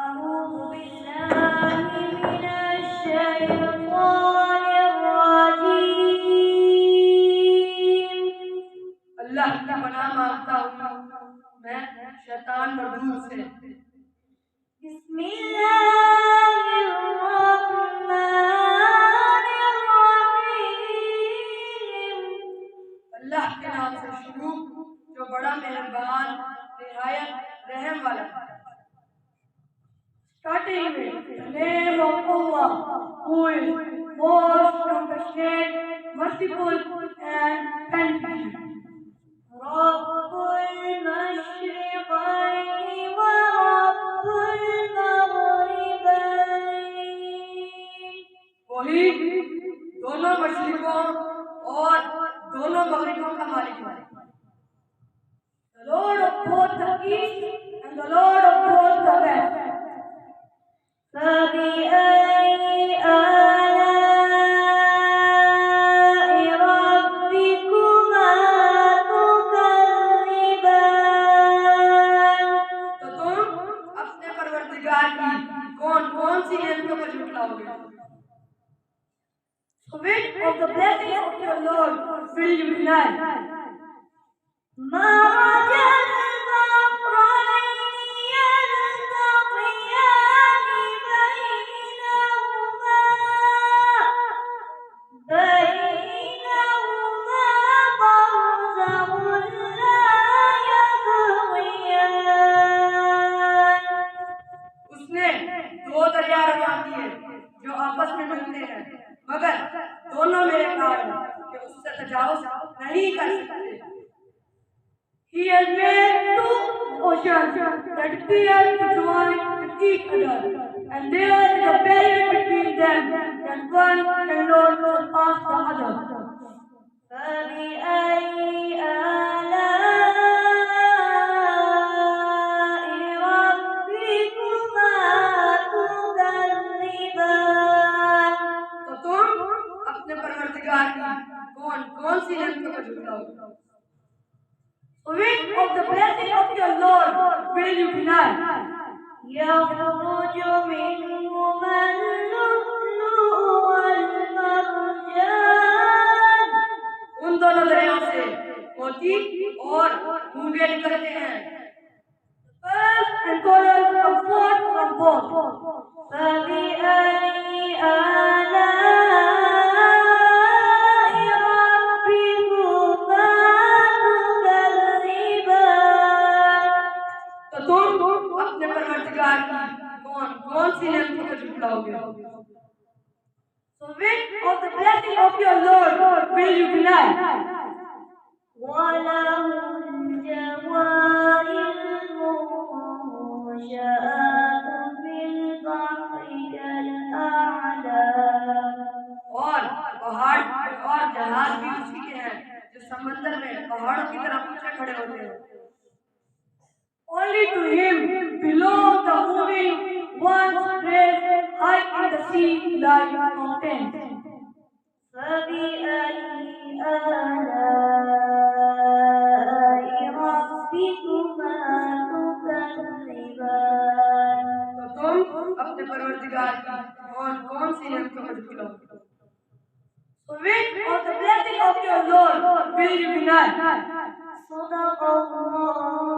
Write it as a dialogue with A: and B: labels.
A: أعوذ بالله من الشيطان الرجيم
B: अल्लाह की पनाह मांगता हूँ मैं शैतान मरदूद से।
A: बिस्मिल्लाहिर्रहमानिर्रहीम।
B: अल्लाह के नाम से शुरू जो बड़ा मेहरबान निहायत रहम वाला है। Starting with the name of Allah, who is most compassionate, merciful, and beneficent.
A: رب المشرقين ورب المغربين।
B: वही दोनों मशरिकों और दोनों मगरिबों का मालिक है। The Lord of both the east and the Lord of both the west.
A: فبأي آلاء ربكما تكذبان।
B: तो तुम अपने परवरदिगार की कौन-कौन सी नेमतों को झुटलाओगे? So which of the blessings of your Lord will you deny?
A: مرج البحرين يلتقيان بينهما برزخ لا يبغيان।
B: उसने दो दरिया रवा किए जो आपस में मिलते हैं, मगर दोनों मेरे पार हैं कि उससे तजावुज नहीं कर सकते। He has made two oceans that appear to join with each other, and there is a barrier between them that one cannot surpass the other.
A: فبأي آلاء ربكما تكذبان।
B: तो तुम अपने परवरदिगार की कौन-कौन सी नेमतों को झुटलाओगे? Which of the blessings of your Lord will you deny?
A: يخرج منهما اللؤلؤ والمرجان।
B: उन दोनों दरियाओं से मोती और मूंगे निकलते हैं। Pearls and coral come forth from both.
A: فبأي آلاء ربكما تكذبان।
B: तो तुम अपने परवरदिगार की कौन-कौन सी नेमतों को झुटलाओगे? So which of the blessings of your Lord will you deny?
A: وله الجوار المنشآت في البحر كالأعلام।
B: और पहाड़ और जहाज भी उसी के हैं जो समंदर में पहाड़ों की तरह ऊंचे खड़े होते हैं। Only to him belong the moving ones raised high in the sea like mountains.
A: فبأي آلاء ربكما تكذبان।
B: तो तुम अपने परवरदिगार की कौन-कौन सी नेमतों को झुटलाओगे? So which of the blessings of your Lord will you deny?
A: صدق الله